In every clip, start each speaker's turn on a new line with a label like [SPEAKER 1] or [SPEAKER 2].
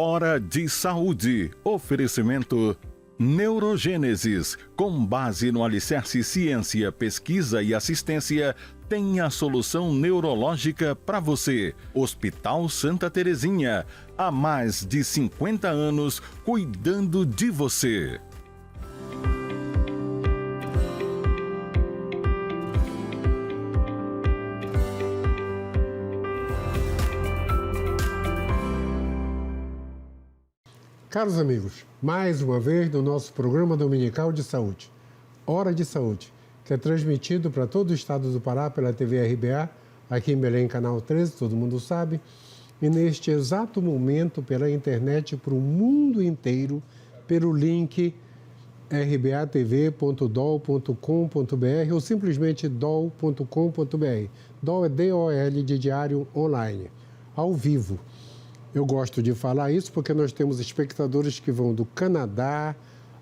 [SPEAKER 1] Hora de Saúde. Oferecimento Neurogênesis. Com base no alicerce ciência, pesquisa e assistência, tem a solução neurológica para você. Hospital Santa Terezinha. Há mais de 50 anos cuidando de você.
[SPEAKER 2] Caros amigos, mais uma vez no nosso programa dominical de saúde, Hora de Saúde, que é transmitido para todo o estado do Pará pela TV RBA, aqui em Belém, canal 13, todo mundo sabe, e neste exato momento pela internet para o mundo inteiro, pelo link rbatv.dol.com.br ou simplesmente dol.com.br. Dol é D-O-L de diário online, ao vivo. Eu gosto de falar isso porque nós temos espectadores que vão do Canadá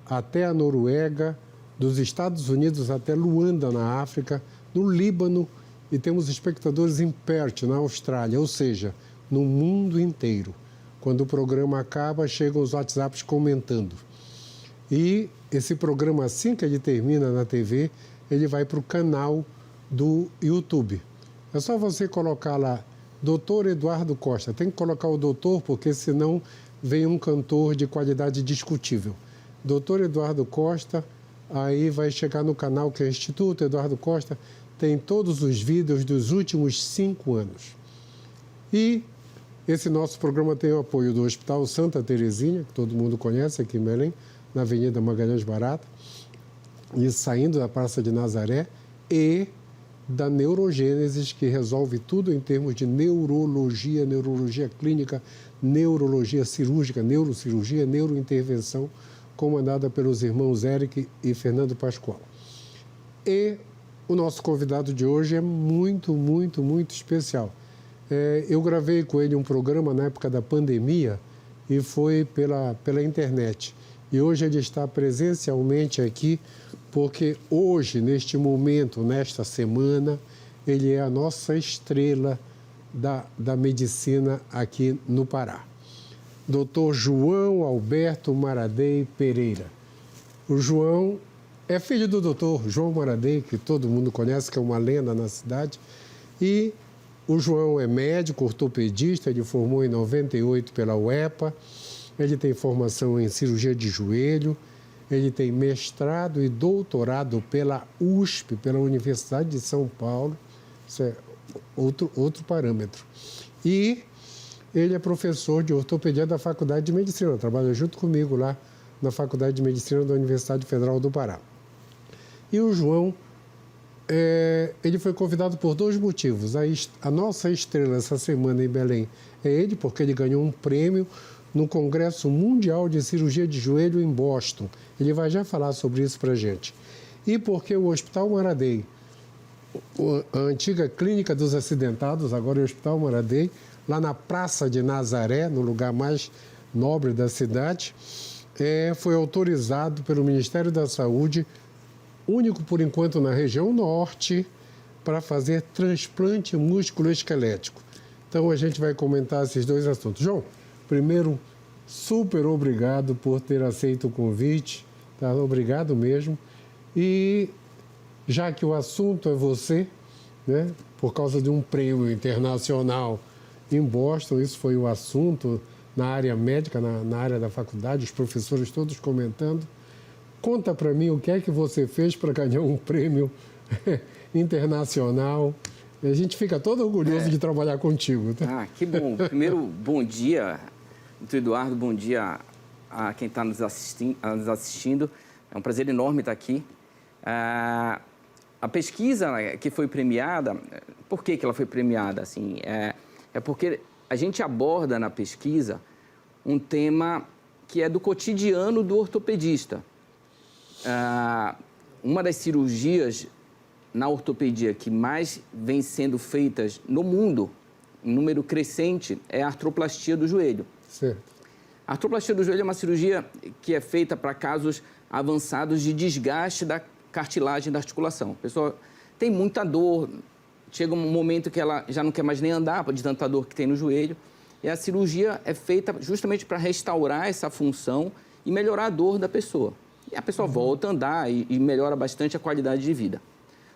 [SPEAKER 2] até a Noruega, dos Estados Unidos até Luanda, na África, no Líbano, e temos espectadores em Perth, na Austrália, ou seja, no mundo inteiro. Quando o programa acaba, chegam os WhatsApps comentando. E esse programa, assim que ele termina na TV, ele vai para o canal do YouTube. É só você colocar lá Dr. Eduardo Costa. Tem que colocar o doutor, porque senão vem um cantor de qualidade discutível. Dr. Eduardo Costa, aí vai chegar no canal que é Instituto Eduardo Costa, tem todos os vídeos dos últimos 5 anos. E esse nosso programa tem o apoio do Hospital Santa Terezinha, que todo mundo conhece aqui em Belém, na Avenida Magalhães Barata, e saindo da Praça de Nazaré, e da Neurogênesis, que resolve tudo em termos de neurologia, neurologia clínica, neurologia cirúrgica, neurocirurgia, neurointervenção, comandada pelos irmãos Eric e Fernando Pascoal. E o nosso convidado de hoje é muito, muito, muito especial. Eu gravei com ele um programa na época da pandemia e foi pela internet. E hoje ele está presencialmente aqui, porque hoje, neste momento, nesta semana, ele é a nossa estrela da medicina aqui no Pará. Dr. João Alberto Maradei Pereira. O João é filho do Dr. João Maradei, que todo mundo conhece, que é uma lenda na cidade. E o João é médico, ortopedista, ele formou em 98 pela UEPA. Ele tem formação em cirurgia de joelho. Ele tem mestrado e doutorado pela USP, pela Universidade de São Paulo. Isso é outro parâmetro. E ele é professor de ortopedia da Faculdade de Medicina. Trabalha junto comigo lá na Faculdade de Medicina da Universidade Federal do Pará. E o João, ele foi convidado por 2 motivos. A nossa estrela essa semana em Belém é ele, porque ele ganhou um prêmio no Congresso Mundial de Cirurgia de Joelho em Boston. Ele vai já falar sobre isso para a gente. E porque o Hospital Maradei, a antiga Clínica dos Acidentados, agora é o Hospital Maradei, lá na Praça de Nazaré, no lugar mais nobre da cidade, foi autorizado pelo Ministério da Saúde, único por enquanto na região norte, para fazer transplante músculo-esquelético. Então a gente vai comentar esses 2 assuntos. João, primeiro, super obrigado por ter aceito o convite, tá? Obrigado mesmo. E já que o assunto é você, né, por causa de um prêmio internacional em Boston, isso foi o assunto na área médica, na área da faculdade, os professores todos comentando. Conta para mim o que é que você fez para ganhar um prêmio internacional. A gente fica todo orgulhoso de trabalhar contigo. Tá?
[SPEAKER 3] Ah, que bom. Primeiro, bom dia, doutor Eduardo, bom dia a quem está nos assistindo. É um prazer enorme estar aqui. A pesquisa que foi premiada, por que ela foi premiada? Assim, é porque a gente aborda na pesquisa um tema que é do cotidiano do ortopedista. Uma das cirurgias na ortopedia que mais vem sendo feitas no mundo, em número crescente, é a artroplastia do joelho.
[SPEAKER 2] Certo.
[SPEAKER 3] A artroplastia do joelho é uma cirurgia que é feita para casos avançados de desgaste da cartilagem da articulação. A pessoa tem muita dor, chega um momento que ela já não quer mais nem andar de tanta dor que tem no joelho, E a cirurgia é feita justamente para restaurar essa função e melhorar a dor da pessoa. E a pessoa volta a andar e melhora bastante a qualidade de vida.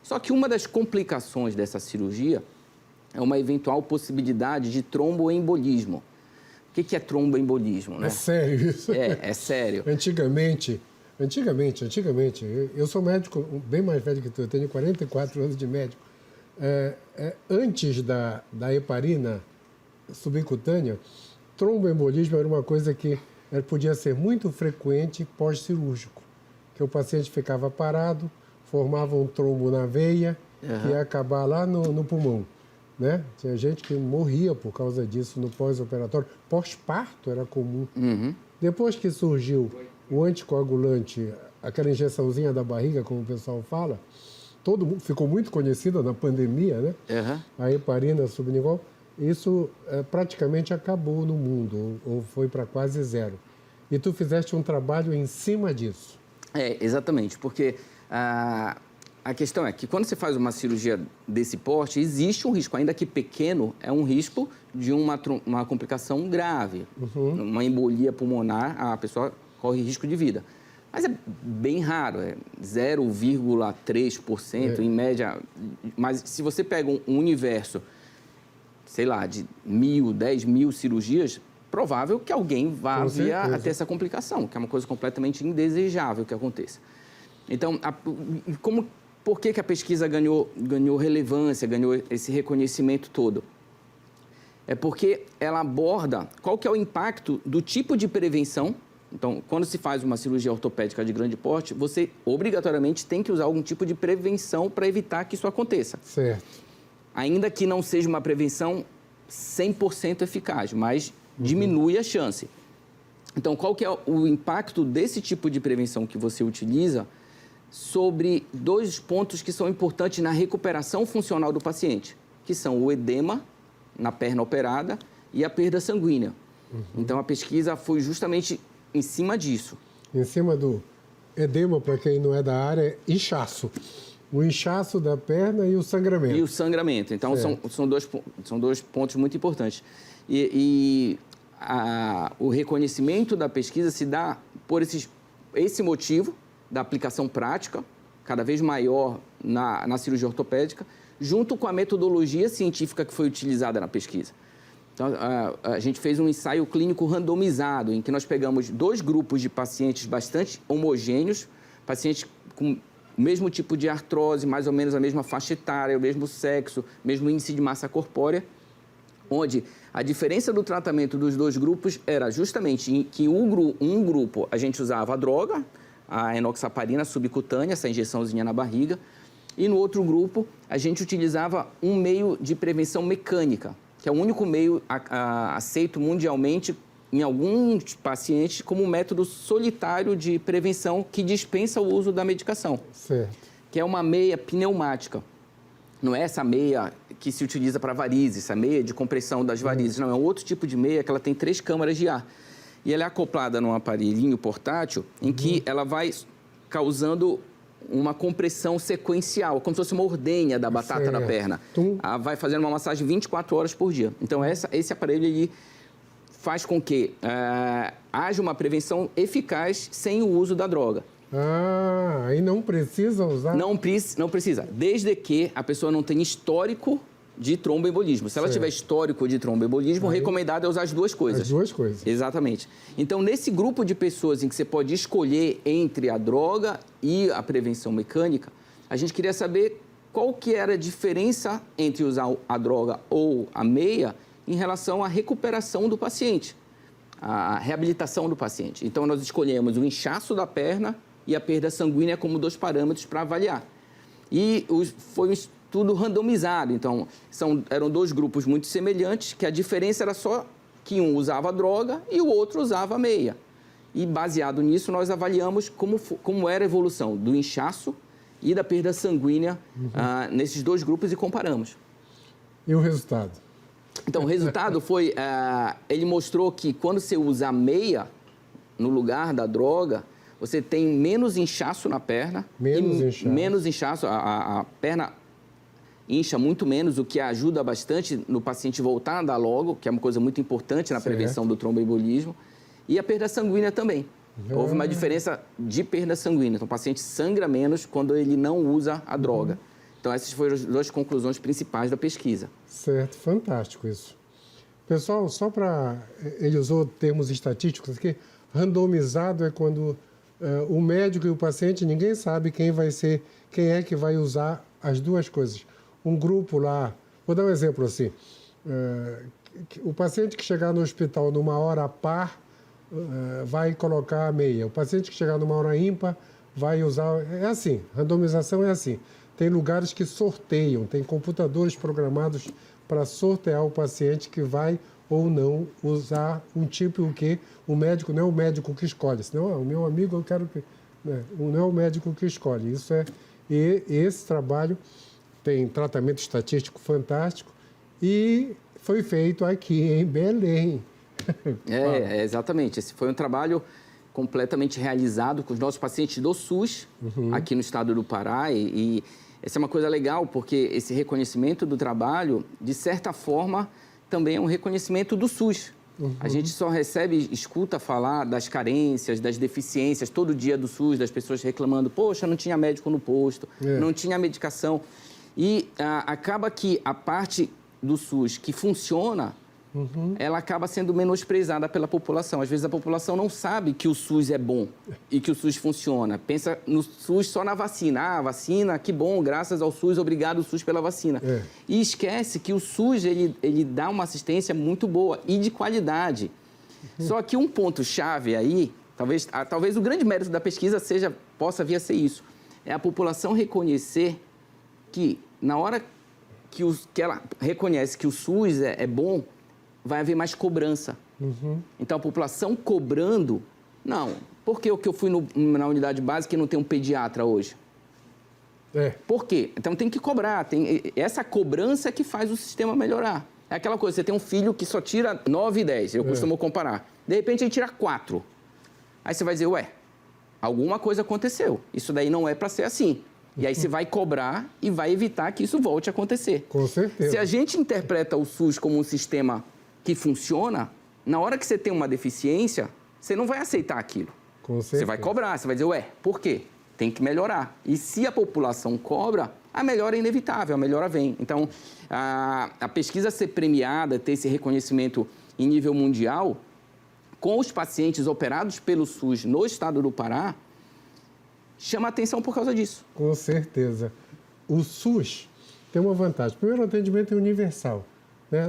[SPEAKER 3] Só que uma das complicações dessa cirurgia é uma eventual possibilidade de tromboembolismo. O que é tromboembolismo, né?
[SPEAKER 2] É sério isso?
[SPEAKER 3] É sério.
[SPEAKER 2] Antigamente, eu sou médico bem mais velho que tu, eu tenho 44 anos de médico. Antes da heparina subcutânea, tromboembolismo era uma coisa que podia ser muito frequente pós-cirúrgico, que o paciente ficava parado, formava um trombo na veia, que ia acabar lá no pulmão. Né? Tinha gente que morria por causa disso no pós-operatório. Pós-parto era comum. Depois que surgiu o anticoagulante, aquela injeçãozinha da barriga, como o pessoal fala, todo mundo ficou muito conhecida na pandemia, né? A heparina sublingual, isso praticamente acabou no mundo, ou foi para quase zero. E tu fizeste um trabalho em cima disso.
[SPEAKER 3] Exatamente, porque a questão é que quando você faz uma cirurgia desse porte, existe um risco, ainda que pequeno, é um risco de uma complicação grave. Uma embolia pulmonar, a pessoa corre risco de vida. Mas é bem raro, é 0,3% em média. Mas se você pega um universo, sei lá, de 1.000, 10.000 cirurgias, provável que alguém vá vir a ter essa complicação, que é uma coisa completamente indesejável que aconteça. Então, por que a pesquisa ganhou relevância, ganhou esse reconhecimento todo? É porque ela aborda qual que é o impacto do tipo de prevenção. Então, quando se faz uma cirurgia ortopédica de grande porte, você obrigatoriamente tem que usar algum tipo de prevenção para evitar que isso aconteça.
[SPEAKER 2] Certo.
[SPEAKER 3] Ainda que não seja uma prevenção 100% eficaz, mas diminui a chance. Então, qual que é o impacto desse tipo de prevenção que você utiliza sobre dois pontos que são importantes na recuperação funcional do paciente, que são o edema na perna operada e a perda sanguínea. Então, a pesquisa foi justamente em cima disso.
[SPEAKER 2] Em cima do edema, para quem não é da área, é inchaço. O inchaço da perna e o sangramento.
[SPEAKER 3] E o sangramento. Então, são dois pontos muito importantes. O reconhecimento da pesquisa se dá por esse motivo da aplicação prática, cada vez maior na cirurgia ortopédica, junto com a metodologia científica que foi utilizada na pesquisa. Então, a gente fez um ensaio clínico randomizado, em que nós pegamos 2 grupos de pacientes bastante homogêneos, pacientes com o mesmo tipo de artrose, mais ou menos a mesma faixa etária, o mesmo sexo, mesmo índice de massa corpórea, onde a diferença do tratamento dos 2 grupos era justamente em que um grupo a gente usava a droga, a enoxaparina subcutânea, essa injeçãozinha na barriga, e no outro grupo a gente utilizava um meio de prevenção mecânica, que é o único meio aceito mundialmente em alguns pacientes como um método solitário de prevenção que dispensa o uso da medicação.
[SPEAKER 2] Certo.
[SPEAKER 3] Que é uma meia pneumática. Não é essa meia que se utiliza para varizes, essa meia de compressão das varizes. Não, é um outro tipo de meia que ela tem 3 câmaras de ar. E ela é acoplada num aparelhinho portátil em que ela vai causando uma compressão sequencial, como se fosse uma ordenha da batata da perna. Ela vai fazendo uma massagem 24 horas por dia. Então, esse aparelho ele faz com que haja uma prevenção eficaz sem o uso da droga.
[SPEAKER 2] Aí não precisa usar?
[SPEAKER 3] Não precisa, desde que a pessoa não tenha histórico de tromboembolismo. Se ela tiver histórico de tromboembolismo, o recomendado é usar as 2 coisas.
[SPEAKER 2] As 2 coisas.
[SPEAKER 3] Exatamente. Então, nesse grupo de pessoas em que você pode escolher entre a droga e a prevenção mecânica, a gente queria saber qual que era a diferença entre usar a droga ou a meia em relação à recuperação do paciente, a reabilitação do paciente. Então, nós escolhemos o inchaço da perna e a perda sanguínea como 2 parâmetros para avaliar. E foi um estudo randomizado, então eram 2 grupos muito semelhantes, que a diferença era só que um usava a droga e o outro usava a meia. E baseado nisso, nós avaliamos como era a evolução do inchaço e da perda sanguínea nesses 2 grupos e comparamos.
[SPEAKER 2] E o resultado?
[SPEAKER 3] Então, o resultado foi, ele mostrou que quando você usa a meia no lugar da droga, você tem menos inchaço na perna. Menos inchaço, a perna incha muito menos, o que ajuda bastante no paciente voltar a andar logo, que é uma coisa muito importante na prevenção do tromboembolismo. E a perda sanguínea também. Houve uma diferença de perda sanguínea. Então, o paciente sangra menos quando ele não usa a droga. Então, essas foram as 2 conclusões principais da pesquisa.
[SPEAKER 2] Certo, fantástico isso. Pessoal, só para... Ele usou termos estatísticos aqui. Randomizado é quando o médico e o paciente, ninguém sabe quem é que vai usar as 2 coisas. Um grupo lá... Vou dar um exemplo assim. O paciente que chegar no hospital numa hora par, vai colocar a meia. O paciente que chegar numa hora ímpar vai usar... É assim, randomização é assim. Tem lugares que sorteiam, tem computadores programados para sortear o paciente que vai ou não usar um tipo o que o médico não é o médico que escolhe, senão o meu amigo eu quero que... Não é o médico que escolhe. Isso é... E esse trabalho tem tratamento estatístico fantástico e foi feito aqui em Belém.
[SPEAKER 3] Exatamente. Esse foi um trabalho completamente realizado com os nossos pacientes do SUS, aqui no estado do Pará. E essa é uma coisa legal, porque esse reconhecimento do trabalho, de certa forma, também é um reconhecimento do SUS. A gente só escuta falar das carências, das deficiências, todo dia do SUS, das pessoas reclamando, poxa, não tinha médico no posto, não tinha medicação. E acaba que a parte do SUS que funciona, ela acaba sendo menosprezada pela população. Às vezes a população não sabe que o SUS é bom e que o SUS funciona. Pensa no SUS só na vacina. Ah, vacina, que bom, graças ao SUS, obrigado SUS pela vacina. E esquece que o SUS, ele dá uma assistência muito boa e de qualidade. Só que um ponto-chave aí, talvez o grande mérito da pesquisa possa vir a ser isso. É a população reconhecer que, na hora que ela reconhece que o SUS é bom, vai haver mais cobrança. Então, a população cobrando... Não, por que eu fui na unidade básica e não tem um pediatra hoje? Por quê? Então, tem que cobrar. Essa cobrança é que faz o sistema melhorar. É aquela coisa, você tem um filho que só tira 9 e 10, eu costumo comparar. De repente, ele tira 4. Aí você vai dizer, alguma coisa aconteceu. Isso daí não é para ser assim. E aí você vai cobrar e vai evitar que isso volte a acontecer.
[SPEAKER 2] Com certeza.
[SPEAKER 3] Se a gente interpreta o SUS como um sistema que funciona, na hora que você tem uma deficiência, você não vai aceitar aquilo.
[SPEAKER 2] Com certeza.
[SPEAKER 3] Você vai cobrar, você vai dizer, por quê? Tem que melhorar. E se a população cobra, a melhora é inevitável, a melhora vem. Então, a pesquisa ser premiada, ter esse reconhecimento em nível mundial, com os pacientes operados pelo SUS no estado do Pará, chama atenção por causa disso.
[SPEAKER 2] Com certeza. O SUS tem uma vantagem. Primeiro, o atendimento é universal.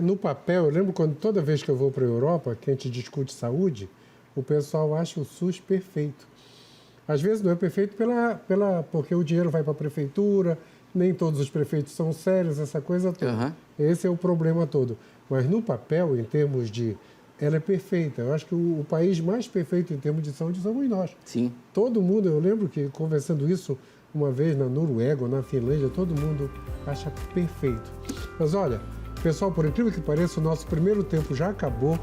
[SPEAKER 2] No papel, eu lembro quando toda vez que eu vou para a Europa, que a gente discute saúde, o pessoal acha o SUS perfeito. Às vezes não é perfeito porque o dinheiro vai para a prefeitura, nem todos os prefeitos são sérios, essa coisa toda. Esse é o problema todo. Mas no papel, em termos de... Ela é perfeita. Eu acho que o país mais perfeito em termos de saúde somos nós.
[SPEAKER 3] Sim.
[SPEAKER 2] Todo mundo, eu lembro que conversando isso uma vez na Noruega ou na Finlândia, todo mundo acha perfeito. Mas olha, pessoal, por incrível que pareça, o nosso primeiro tempo já acabou.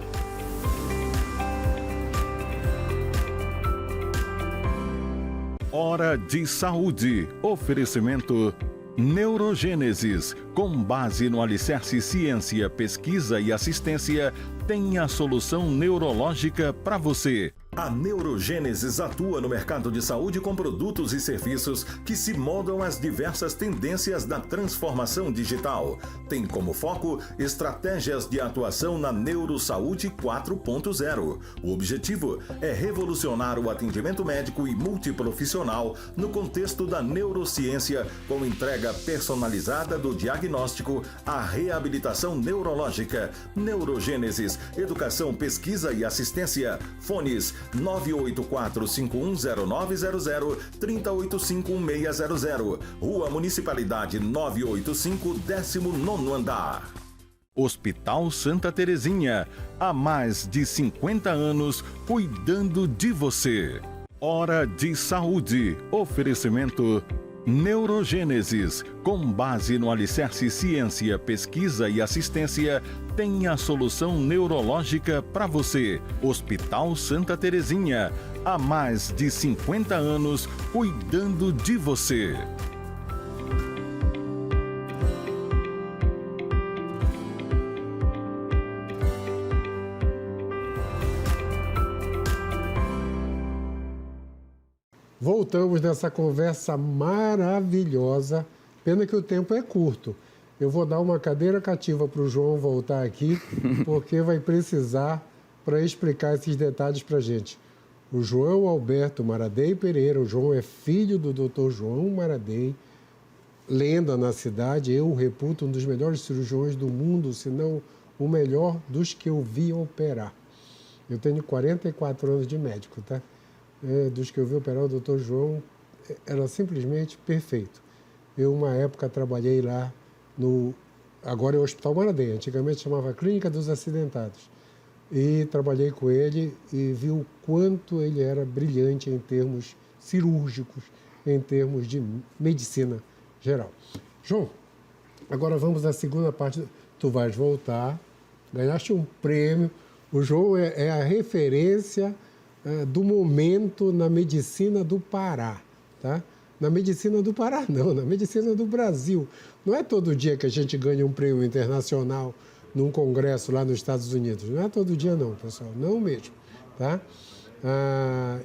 [SPEAKER 1] Hora de Saúde. Oferecimento Neurogênesis. Com base no alicerce ciência, pesquisa e assistência, tem a solução neurológica para você. A Neurogênesis atua no mercado de saúde com produtos e serviços que se moldam às diversas tendências da transformação digital. Tem como foco estratégias de atuação na Neurosaúde 4.0. O objetivo é revolucionar o atendimento médico e multiprofissional no contexto da neurociência, com entrega personalizada do diagnóstico à reabilitação neurológica. Neurogênesis, educação, pesquisa e assistência. Fones 984-510900, 3085-1600. Rua Municipalidade 985, 19º andar. Hospital Santa Terezinha. Há mais de 50 anos cuidando de você. Hora de Saúde. Oferecimento Neurogênesis. Com base no alicerce ciência, pesquisa e assistência, tem a solução neurológica para você. Hospital Santa Terezinha. Há mais de 50 anos cuidando de você.
[SPEAKER 2] Voltamos nessa conversa maravilhosa. Pena que o tempo é curto. Eu vou dar uma cadeira cativa para o João voltar aqui, porque vai precisar para explicar esses detalhes para a gente. O João Alberto Maradei Pereira, o João é filho do Dr. João Maradei, lenda na cidade, eu o reputo um dos melhores cirurgiões do mundo, se não o melhor dos que eu vi operar. Eu tenho 44 anos de médico, tá? Dos que eu vi operar, o Dr. João era simplesmente perfeito. Eu, uma época, trabalhei lá agora é o Hospital Maradei, antigamente chamava Clínica dos Acidentados. E trabalhei com ele e vi o quanto ele era brilhante em termos cirúrgicos, em termos de medicina geral. João, agora vamos à segunda parte. Tu vais voltar, ganhaste um prêmio. O João é a referência do momento na medicina do Pará, tá? Na medicina do Pará, não, na medicina do Brasil. Não é todo dia que a gente ganha um prêmio internacional num congresso lá nos Estados Unidos. Não é todo dia não, pessoal, não mesmo, tá?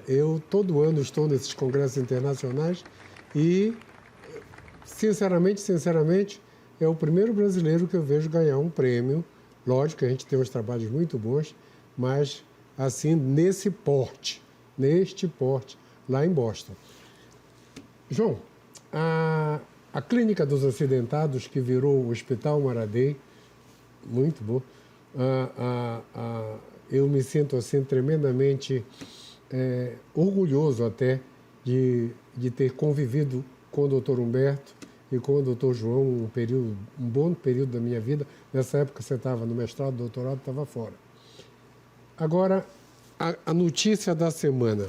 [SPEAKER 2] Eu todo ano estou nesses congressos internacionais e, sinceramente, é o primeiro brasileiro que eu vejo ganhar um prêmio. Lógico que a gente tem uns trabalhos muito bons, mas assim, neste porte, lá em Boston. João, a Clínica dos Acidentados, que virou o Hospital Maradei, muito bom. Eu me sinto assim tremendamente orgulhoso até de ter convivido com o Dr. Humberto e com o Dr. João um bom período da minha vida. Nessa época você estava no mestrado, doutorado, estava fora. Agora, a notícia da semana.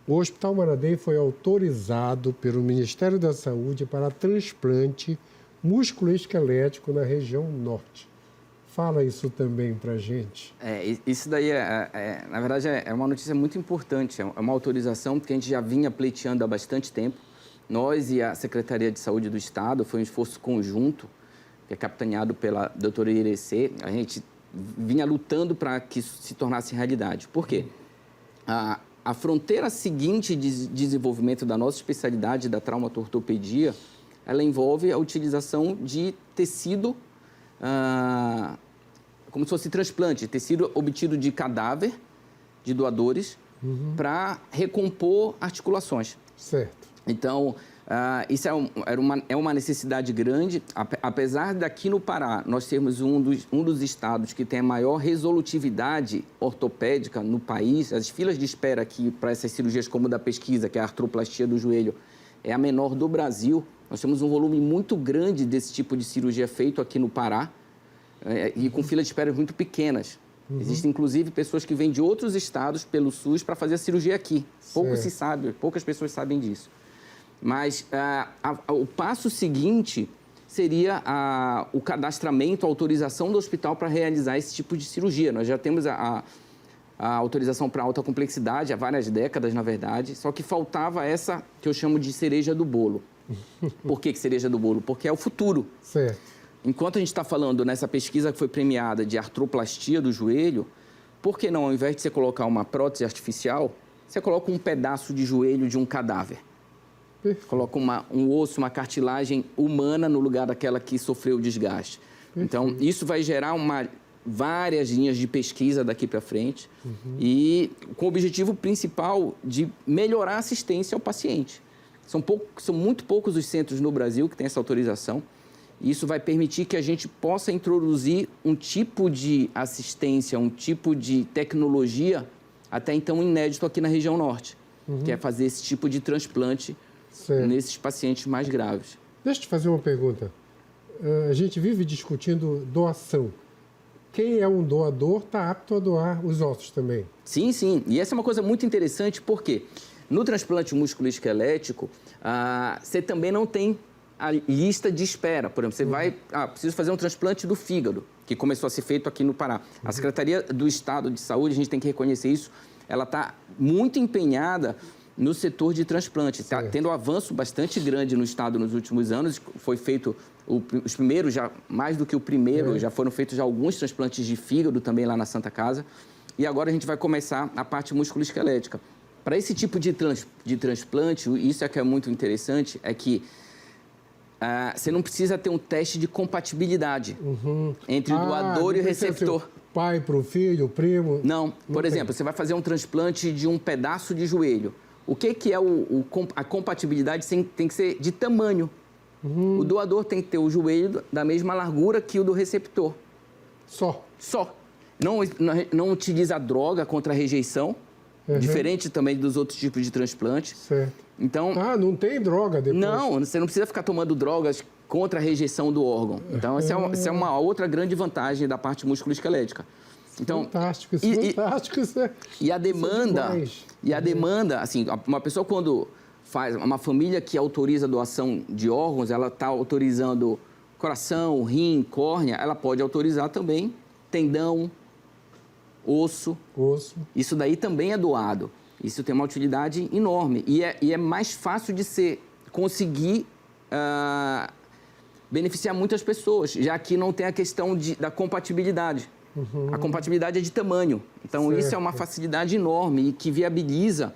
[SPEAKER 2] O Hospital Maradei foi autorizado pelo Ministério da Saúde para transplante músculo-esquelético na região norte. Fala isso também para a gente.
[SPEAKER 3] Isso daí, na verdade, é uma notícia muito importante. É uma autorização que a gente já vinha pleiteando há bastante tempo. Nós e a Secretaria de Saúde do Estado, foi um esforço conjunto, que é capitaneado pela doutora Irecê. A gente vinha lutando para que isso se tornasse realidade. Por quê? A fronteira seguinte de desenvolvimento da nossa especialidade, da traumatortopedia, ela envolve a utilização de tecido, como se fosse transplante, tecido obtido de cadáver, de doadores, para recompor articulações.
[SPEAKER 2] Certo.
[SPEAKER 3] Então, isso é uma necessidade grande, apesar daqui no Pará nós termos um dos estados que tem a maior resolutividade ortopédica no país. As filas de espera aqui para essas cirurgias como da pesquisa, que é a artroplastia do joelho, é a menor do Brasil. Nós temos um volume muito grande desse tipo de cirurgia feito aqui no Pará e com filas de espera muito pequenas. Existem, inclusive, pessoas que vêm de outros estados pelo SUS para fazer a cirurgia aqui. Pouco se sabe, poucas pessoas sabem disso. Mas o passo seguinte seria o cadastramento, a autorização do hospital para realizar esse tipo de cirurgia. Nós já temos a autorização para alta complexidade há várias décadas, na verdade, só que faltava essa que eu chamo de cereja do bolo. Por que cereja do bolo? Porque é o futuro.
[SPEAKER 2] Certo.
[SPEAKER 3] Enquanto a gente está falando nessa pesquisa que foi premiada de artroplastia do joelho, por que não, ao invés de você colocar uma prótese artificial, você coloca um pedaço de joelho de um cadáver? Coloca um osso, uma cartilagem humana no lugar daquela que sofreu o desgaste. Então, isso vai gerar várias linhas de pesquisa daqui para frente e com o objetivo principal de melhorar a assistência ao paciente. São muito poucos os centros no Brasil que têm essa autorização. E isso vai permitir que a gente possa introduzir um tipo de assistência, um tipo de tecnologia até então inédito aqui na região norte, que é fazer esse tipo de transplante nesses pacientes mais graves.
[SPEAKER 2] Deixa eu te fazer uma pergunta. A gente vive discutindo doação. Quem é um doador está apto a doar os ossos também.
[SPEAKER 3] Sim, sim. E essa é uma coisa muito interessante, porque no transplante músculo-esquelético, você também não tem a lista de espera. Por exemplo, você vai... preciso fazer um transplante do fígado, que começou a ser feito aqui no Pará. A Secretaria do Estado de Saúde, a gente tem que reconhecer isso, ela está muito empenhada no setor de transplante. Está tendo um avanço bastante grande no Estado nos últimos anos. Foi feito os primeiros, já mais do que o primeiro, já foram feitos já alguns transplantes de fígado também lá na Santa Casa. E agora a gente vai começar a parte musculoesquelética. Para esse tipo de transplante, isso é que é muito interessante, é que você não precisa ter um teste de compatibilidade entre o doador e o receptor.
[SPEAKER 2] Pai para o filho, primo?
[SPEAKER 3] Não. Por exemplo, você vai fazer um transplante de um pedaço de joelho. O que é a compatibilidade? Tem que ser de tamanho. O doador tem que ter o joelho da mesma largura que o do receptor.
[SPEAKER 2] Só?
[SPEAKER 3] Só. Não utiliza droga contra a rejeição, diferente também dos outros tipos de transplante.
[SPEAKER 2] Certo.
[SPEAKER 3] Então,
[SPEAKER 2] não tem droga depois?
[SPEAKER 3] Não, você não precisa ficar tomando drogas contra a rejeição do órgão. Então, essa é uma outra grande vantagem da parte musculoesquelética. Então,
[SPEAKER 2] fantástico, fantástico.
[SPEAKER 3] E a demanda, assim, uma pessoa quando faz, uma família que autoriza a doação de órgãos, ela está autorizando coração, rim, córnea, ela pode autorizar também tendão, osso. Isso daí também é doado. Isso tem uma utilidade enorme. E é mais fácil de conseguir beneficiar muitas pessoas, já que não tem a questão da compatibilidade. A compatibilidade é de tamanho. Então, isso é uma facilidade enorme e que viabiliza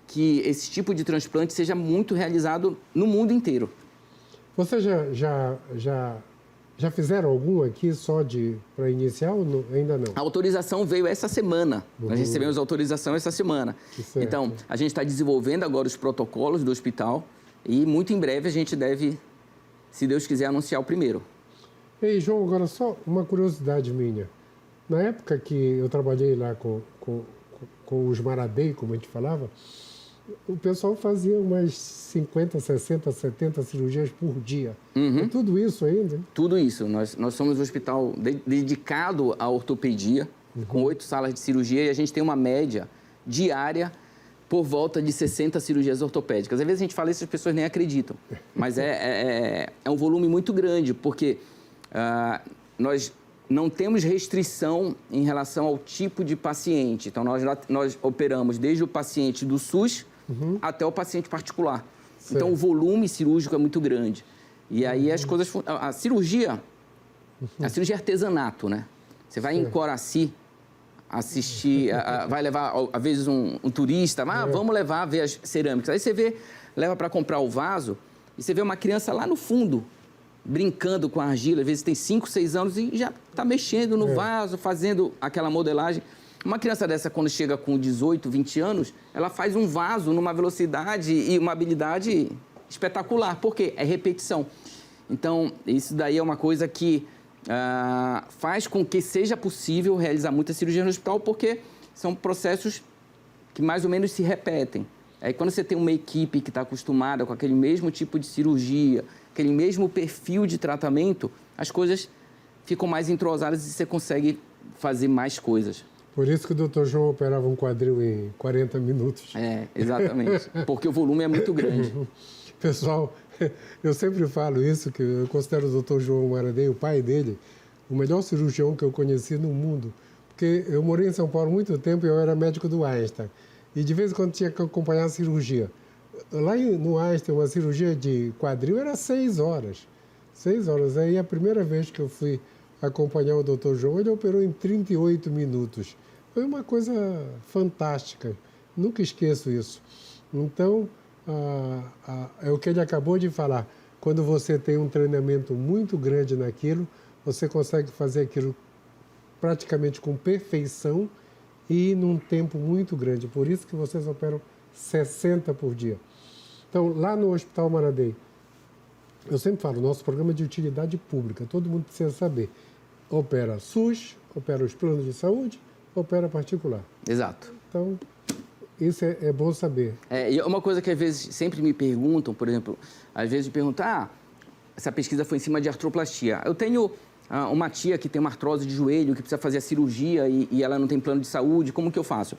[SPEAKER 3] que esse tipo de transplante seja muito realizado no mundo inteiro.
[SPEAKER 2] Você já fizeram algum aqui só para iniciar ou não? Ainda não?
[SPEAKER 3] A autorização veio essa semana. Nós recebemos a autorização essa semana. Então, a gente está desenvolvendo agora os protocolos do hospital e muito em breve a gente deve, se Deus quiser, anunciar o primeiro.
[SPEAKER 2] Ei, João, agora só uma curiosidade minha. Na época que eu trabalhei lá com os Maradei, como a gente falava, o pessoal fazia umas 50, 60, 70 cirurgias por dia. É tudo isso ainda?
[SPEAKER 3] Tudo isso. Nós somos um hospital dedicado à ortopedia, com 8 salas de cirurgia, e a gente tem uma média diária por volta de 60 cirurgias ortopédicas. Às vezes a gente fala isso e as pessoas nem acreditam, mas é um volume muito grande, porque nós não temos restrição em relação ao tipo de paciente. Então, nós operamos desde o paciente do SUS até o paciente particular.
[SPEAKER 2] Certo.
[SPEAKER 3] Então, o volume cirúrgico é muito grande. E aí as coisas... A cirurgia é artesanato, né? Você vai em Coraci assistir, vai levar, às vezes, um turista, vamos levar ver as cerâmicas. Aí você leva para comprar o vaso e você vê uma criança lá no fundo, brincando com a argila, às vezes tem 5, 6 anos e já está mexendo no vaso, fazendo aquela modelagem. Uma criança dessa, quando chega com 18, 20 anos, ela faz um vaso numa velocidade e uma habilidade espetacular. Por quê? É repetição. Então, isso daí é uma coisa que faz com que seja possível realizar muita cirurgia no hospital, porque são processos que mais ou menos se repetem. Aí, quando você tem uma equipe que está acostumada com aquele mesmo tipo de cirurgia, aquele mesmo perfil de tratamento, as coisas ficam mais entrosadas e você consegue fazer mais coisas.
[SPEAKER 2] Por isso que o Dr. João operava um quadril em 40 minutos.
[SPEAKER 3] Exatamente. Porque o volume é muito grande.
[SPEAKER 2] Pessoal, eu sempre falo isso, que eu considero o Dr. João Maradei, o pai dele, o melhor cirurgião que eu conheci no mundo. Porque eu morei em São Paulo há muito tempo e eu era médico do Einstein. E de vez em quando tinha que acompanhar a cirurgia. Lá no Einstein, uma cirurgia de quadril era 6 horas. 6 horas. Aí a primeira vez que eu fui acompanhar o Dr. João, ele operou em 38 minutos. Foi uma coisa fantástica. Nunca esqueço isso. Então, é o que ele acabou de falar. Quando você tem um treinamento muito grande naquilo, você consegue fazer aquilo praticamente com perfeição e num tempo muito grande. Por isso que vocês operam 60 por dia. Então, lá no Hospital Maradei, eu sempre falo, nosso programa é de utilidade pública, todo mundo precisa saber. Opera SUS, opera os planos de saúde, opera particular.
[SPEAKER 3] Exato.
[SPEAKER 2] Então, isso é bom saber.
[SPEAKER 3] E uma coisa que às vezes sempre me perguntam, por exemplo, às vezes me perguntam, essa pesquisa foi em cima de artroplastia. Eu tenho uma tia que tem uma artrose de joelho, que precisa fazer a cirurgia e ela não tem plano de saúde, como que eu faço?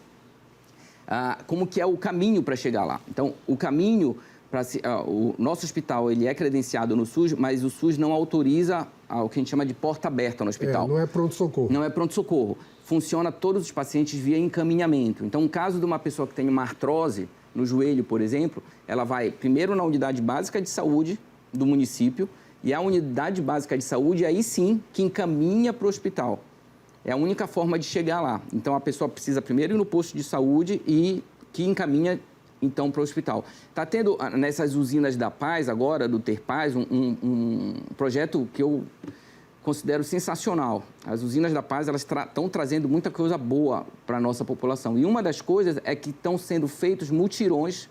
[SPEAKER 3] Como que é o caminho para chegar lá? Então, o caminho o nosso hospital, ele é credenciado no SUS, mas o SUS não autoriza o que a gente chama de porta aberta no hospital.
[SPEAKER 2] Não é pronto-socorro.
[SPEAKER 3] Não é pronto-socorro. Funciona todos os pacientes via encaminhamento. Então, no caso de uma pessoa que tem uma artrose no joelho, por exemplo, ela vai primeiro na unidade básica de saúde do município e a unidade básica de saúde, aí sim, que encaminha para o hospital. É a única forma de chegar lá. Então, a pessoa precisa primeiro ir no posto de saúde e que encaminha então para o hospital. Está tendo nessas usinas da Paz agora, do Ter Paz, um projeto que eu considero sensacional. As usinas da Paz, elas estão trazendo muita coisa boa para a nossa população. E uma das coisas é que estão sendo feitos mutirões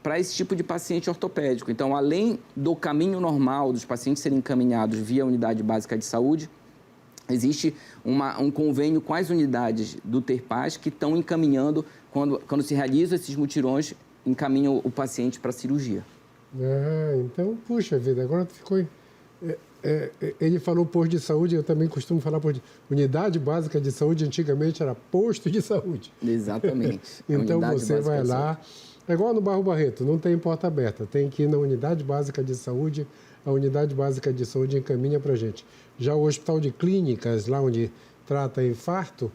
[SPEAKER 3] para esse tipo de paciente ortopédico. Então, além do caminho normal dos pacientes serem encaminhados via unidade básica de saúde, existe um convênio com as unidades do Ter Paz que estão encaminhando, quando se realizam esses mutirões, encaminham o paciente para a cirurgia.
[SPEAKER 2] Então, puxa vida, agora ficou... ele falou posto de saúde, eu também costumo falar posto de... Unidade básica de saúde, antigamente era posto de saúde.
[SPEAKER 3] Exatamente.
[SPEAKER 2] Então, você vai lá... É igual no Bairro Barreto, não tem porta aberta, tem que ir na unidade básica de saúde, a unidade básica de saúde encaminha para a gente. Já o hospital de clínicas, lá onde trata infarto,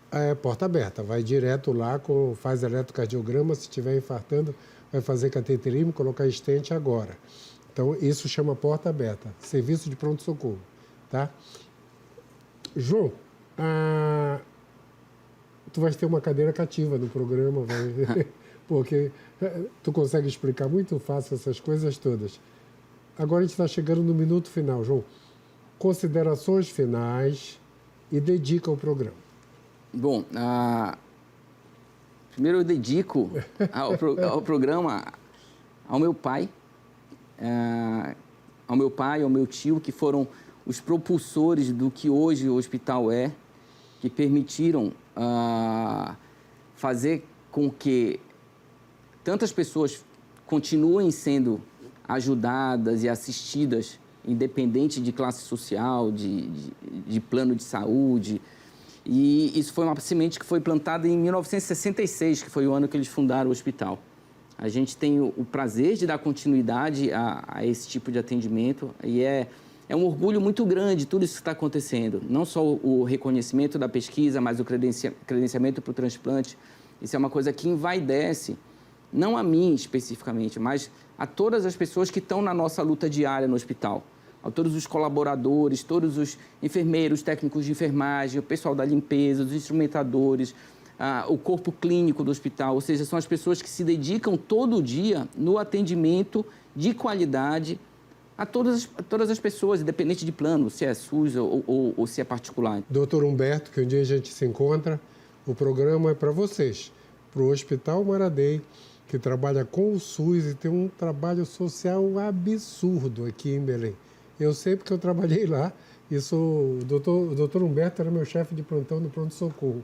[SPEAKER 2] é porta aberta, vai direto lá, faz eletrocardiograma, se estiver infartando, vai fazer cateterismo, colocar estente agora. Então, isso chama porta aberta, serviço de pronto-socorro, tá? João, tu vais ter uma cadeira cativa no programa, porque tu consegue explicar muito fácil essas coisas todas. Agora a gente está chegando no minuto final, João. Considerações finais e dedica ao programa.
[SPEAKER 3] Bom, primeiro eu dedico ao programa ao meu pai, ao meu tio, que foram os propulsores do que hoje o hospital é, que permitiram fazer com que tantas pessoas continuem sendo ajudadas e assistidas, independente de classe social, de plano de saúde. E isso foi uma semente que foi plantada em 1966, que foi o ano que eles fundaram o hospital. A gente tem o prazer de dar continuidade a esse tipo de atendimento e é um orgulho muito grande tudo isso que está acontecendo. Não só o reconhecimento da pesquisa, mas o credenciamento para o transplante. Isso é uma coisa que envaidece, não a mim especificamente, mas a todas as pessoas que estão na nossa luta diária no hospital. A todos os colaboradores, todos os enfermeiros, técnicos de enfermagem, o pessoal da limpeza, os instrumentadores, o corpo clínico do hospital. Ou seja, são as pessoas que se dedicam todo dia no atendimento de qualidade a todas as pessoas, independente de plano, se é SUS ou se é particular.
[SPEAKER 2] Doutor Humberto, que um dia a gente se encontra, o programa é para vocês, para o Hospital Maradei, que trabalha com o SUS e tem um trabalho social absurdo aqui em Belém. Eu sei porque eu trabalhei lá e o doutor Humberto era meu chefe de plantão no pronto-socorro.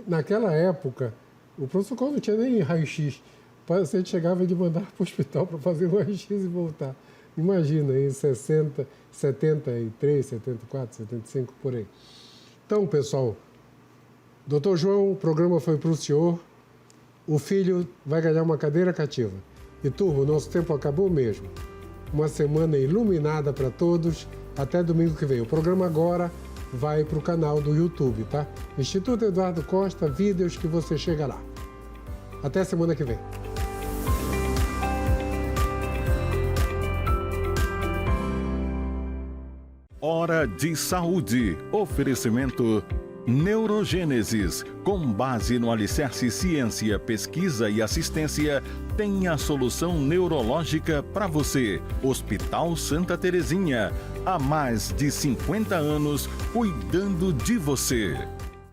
[SPEAKER 2] Naquela época, o pronto-socorro não tinha nem raio-x. O paciente chegava e ele mandava para o hospital para fazer um raio-x e voltar. Imagina, em 60, 73, 74, 75, por aí. Então, pessoal, doutor João, o programa foi para o senhor. O filho vai ganhar uma cadeira cativa. E, turma, o nosso tempo acabou mesmo. Uma semana iluminada para todos. Até domingo que vem. O programa agora vai para o canal do YouTube, tá? Instituto Eduardo Costa, vídeos que você chega lá. Até semana que vem.
[SPEAKER 1] Hora de Saúde. Oferecimento Neurogênesis. Com base no alicerce ciência, pesquisa e assistência, tem a solução neurológica para você. Hospital Santa Terezinha. Há mais de 50 anos cuidando de você.